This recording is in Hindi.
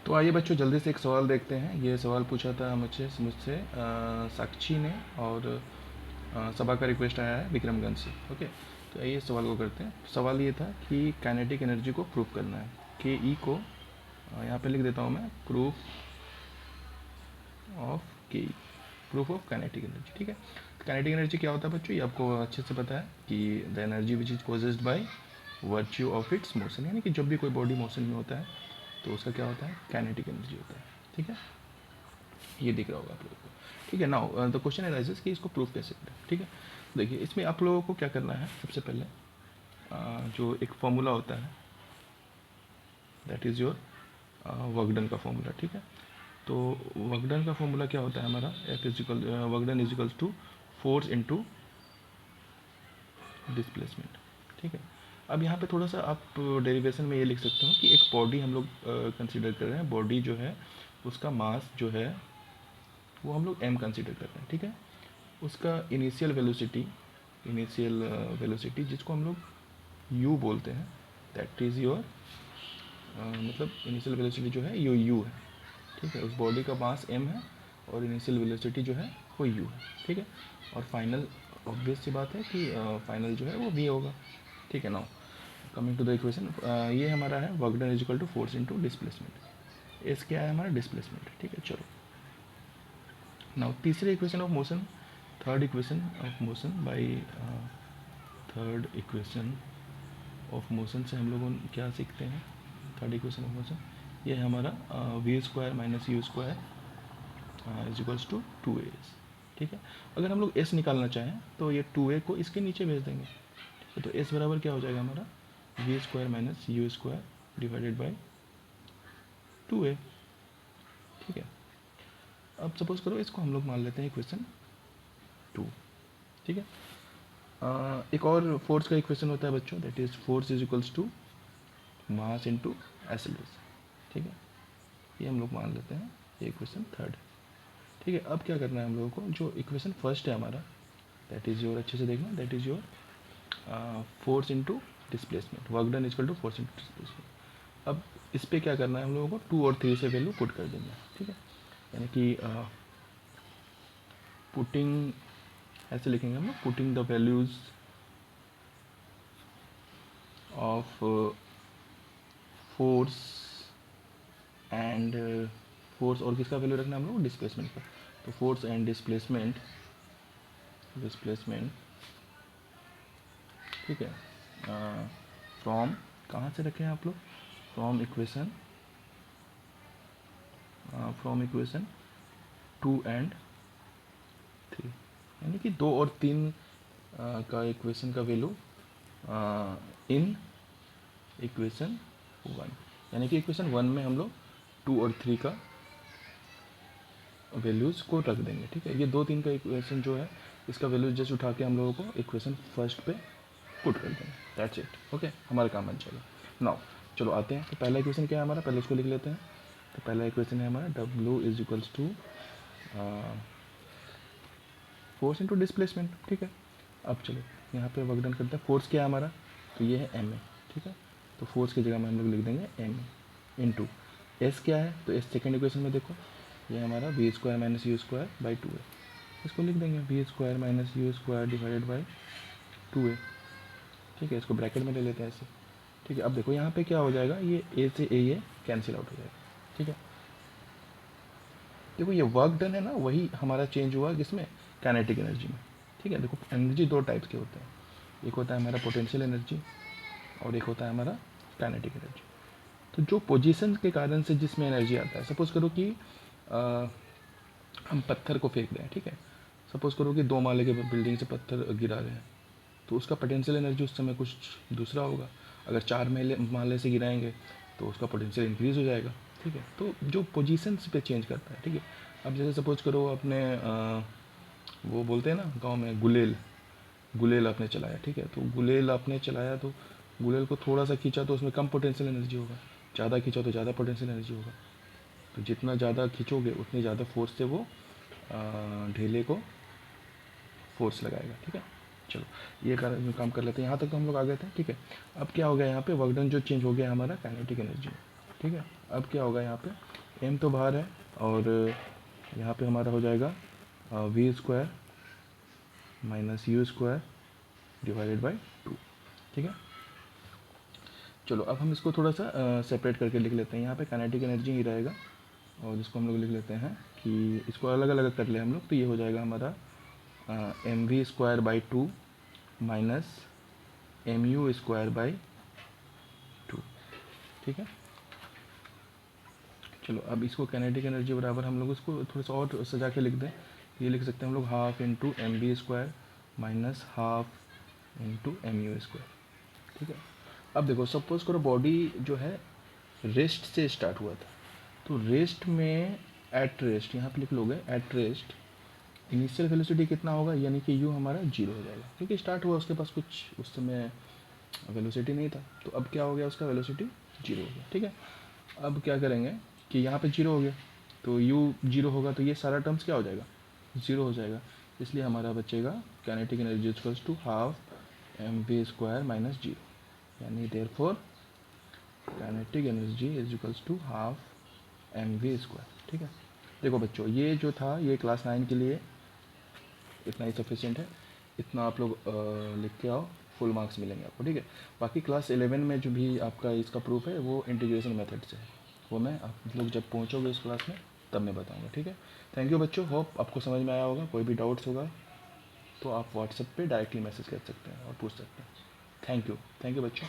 तो आइए बच्चों जल्दी से एक सवाल देखते हैं। ये सवाल पूछा था मुझसे साक्षी ने, और सभा का रिक्वेस्ट आया है विक्रमगंज से। ओके, तो आइए सवाल को करते हैं। सवाल ये था कि काइनेटिक एनर्जी को प्रूफ करना है। के ई को यहाँ पे लिख देता हूँ मैं, प्रूफ ऑफ के ई, प्रूफ ऑफ काइनेटिक एनर्जी। ठीक है, काइनेटिक एनर्जी क्या होता है बच्चों, ये आपको अच्छे से पता है कि the energy which is possessed by virtue of its motion, यानी कि जब भी कोई बॉडी मोशन में होता है तो उसका क्या होता है, काइनेटिक एनर्जी होता है। ठीक है, ये दिख रहा होगा आप लोगों को। ठीक है, नाउ द क्वेश्चन अराइजेस कि इसको प्रूफ कैसे करें। ठीक है, देखिए इसमें आप लोगों को क्या करना है, सबसे पहले जो एक फॉर्मूला होता है, that is your work done का फॉर्मूला। ठीक है, तो वर्क डन का फॉर्मूला क्या होता है हमारा, F is equal work done is equals to force into displacement. ठीक है, अब यहाँ पे थोड़ा सा आप डेरिवेशन में ये लिख सकते हो कि एक बॉडी हम लोग कंसिडर कर रहे हैं। बॉडी जो है उसका मास जो है वो हम लोग m कंसिडर कर रहे हैं। ठीक है, उसका इनिशियल वेलोसिटी जिसको हम लोग u बोलते हैं, दैट इज़ योर मतलब इनिशियल वेलोसिटी जो है यो u है। ठीक है, उस बॉडी का मास m है और इनिशियल वेलोसिटी जो है वो u है। ठीक है, और फाइनल ऑब्वियस सी बात है कि फाइनल जो है वो v होगा। ठीक है, now coming to the equation, ये हमारा है work done is equal to force into displacement. S क्या है हमारा, डिस्प्लेसमेंट। ठीक है, चलो नाउ तीसरे equation of motion, third equation of motion by third equation of motion से हम लोग क्या सीखते हैं, थर्ड इक्वेशन ऑफ मोशन ये है हमारा v square minus u square is equals to 2as। ठीक है, अगर हम लोग s निकालना चाहें तो ये 2a को इसके नीचे भेज देंगे। ठीक है, तो s बराबर क्या हो जाएगा हमारा, v square minus u square divided by 2a। ठीक है, अब सपोज करो इसको हम लोग मान लेते हैं इक्वेशन 2। ठीक है, एक और फोर्स का इक्वेशन होता है बच्चों, that is force is equals to mass into acceleration. ठीक है, ये हम लोग मान लेते हैं, ये इक्वेशन थर्ड। ठीक है, अब क्या करना है हम लोगों को, जो इक्वेशन फर्स्ट है हमारा, दैट इज़ योर, अच्छे से देखना, that is your force into displacement, work done equal to force into displacement. अब इस पर क्या करना है हम लोगों को, 2 और 3 से वैल्यू पुट कर देंगे। ठीक है, यानी कि पुटिंग, ऐसे लिखेंगे हम लोग, putting the values of force and force, और किसका वैल्यू रखना है हम लोग, डिस्प्लेसमेंट का। तो फोर्स एंड डिस्प्लेसमेंट, ठीक है, फ्रॉम, कहाँ से रखें आप लोग, फ्रॉम इक्वेशन 2 एंड 3, यानी कि 2 और 3 का इक्वेशन का वैल्यू इन इक्वेशन 1, यानी कि इक्वेशन 1 में हम लोग 2 और 3 का वैल्यूज़ को रख देंगे। ठीक है, ये 2-3 का इक्वेशन जो है इसका वैल्यूज जस्ट उठा के हम लोगों को इक्वेशन फर्स्ट पे पुट कर देंगे, दैट्स इट। ओके, हमारा काम बन चलो। नाउ चलो आते हैं, तो पहला इक्वेशन क्या है हमारा, पहले उसको लिख लेते हैं। तो पहला इक्वेशन है हमारा W is equals to force into displacement. ठीक है, अब चलो यहाँ पे वर्क डन करते हैं। फोर्स क्या है हमारा, तो ये है m है। ठीक है, तो फोर्स की जगह में हम लोग लिख देंगे m इनटू s क्या है, तो s सेकेंड इक्वेशन में देखो, ये हमारा v square minus u square by 2a, इसको लिख देंगे v square minus u square divided by 2a। ठीक है, इसको ब्रैकेट में ले लेते हैं ऐसे। ठीक है, अब देखो यहाँ पे क्या हो जाएगा, ये a से a ये कैंसिल आउट हो जाएगा। ठीक है, देखो ये वर्क डन है ना, वही हमारा चेंज हुआ किसमें, काइनेटिक एनर्जी में। ठीक है, देखो एनर्जी 2 टाइप्स के होते हैं, एक होता है हमारा पोटेंशियल एनर्जी और एक होता है हमारा काइनेटिक एनर्जी। तो जो पोजीशन के कारण से जिसमें एनर्जी आता है, सपोज करो कि हम पत्थर को फेंक रहे हैं। ठीक है, सपोज करो कि 2 माले के बिल्डिंग से पत्थर गिरा रहे हैं, तो उसका पोटेंशियल एनर्जी उस समय कुछ दूसरा होगा। अगर 4 माले से गिराएंगे तो उसका पोटेंशियल इंक्रीज़ हो जाएगा। ठीक है, तो जो पोजीशंस पे चेंज करता है। ठीक है, अब जैसे सपोज करो अपने वो बोलते हैं ना गांव में, गुलेल आपने चलाया। ठीक है, तो गुलेल आपने चलाया तो गुलेल को थोड़ा सा खींचा तो उसमें कम पोटेंशियल एनर्जी होगा, ज़्यादा खींचा तो ज़्यादा पोटेंशियल एनर्जी होगा। तो जितना ज़्यादा खींचोगे उतनी ज़्यादा फोर्स से वो ढेले को फोर्स लगाएगा। ठीक है, चलो ये काम कर लेते हैं, यहाँ तक तो हम लोग आ गए थे। ठीक है, अब क्या हो गया यहाँ पे, वर्क डन जो चेंज हो गया हमारा काइनेटिक एनर्जी। ठीक है, अब क्या होगा यहाँ पे, एम तो बाहर है और यहाँ पे हमारा हो जाएगा v square minus u square divided by 2। ठीक है, चलो अब हम इसको थोड़ा सा सेपरेट करके लिख लेते हैं। यहाँ पे काइनेटिक एनर्जी ही रहेगा और इसको हम लोग लिख लेते हैं कि इसको अलग अलग कर ले हम लोग, तो ये हो जाएगा हमारा m we square by 2 minus m u square by 2। ठीक है, चलो अब इसको काइनेटिक एनर्जी बराबर हम लोग इसको थोड़ा सा और सजा के लिख दें। ये लिख सकते हैं हम लोग half into m v square minus half into m u square. ठीक है, अब देखो सपोज करो बॉडी जो है रेस्ट से स्टार्ट हुआ था, तो रेस्ट में एट रेस्ट यहाँ पे लिख लोगे एट रेस्ट इनिशियल वेलोसिटी कितना होगा, यानी कि यू हमारा जीरो हो जाएगा, क्योंकि स्टार्ट हुआ उसके पास कुछ उस समय वेलोसिटी नहीं था, तो अब क्या हो गया उसका वेलोसिटी जीरो हो गया। ठीक है, अब क्या करेंगे कि यहाँ पे जीरो हो गया तो यू जीरो होगा, तो ये सारा टर्म्स क्या हो जाएगा, ज़ीरो हो जाएगा। इसलिए हमारा बचेगा kinetic energy equals to half M we square minus zero, यानी therefore kinetic energy is equals to half M we square. ठीक है, देखो बच्चों ये जो था ये क्लास 9 के लिए इतना ही सफिशिएंट है, इतना आप लोग लिख के आओ, फुल मार्क्स मिलेंगे आपको। ठीक है, बाकी क्लास 11 में जो भी आपका इसका प्रूफ है वो इंटीग्रेशन मेथड से है, वो मैं आप लोग जब पहुँचोगे इस क्लास में तब मैं बताऊँगा। ठीक है, थैंक यू बच्चों, होप आपको समझ में आया होगा। कोई भी डाउट्स होगा तो आप व्हाट्सएप पे डायरेक्टली मैसेज कर सकते हैं और पूछ सकते हैं। थैंक यू बच्चों।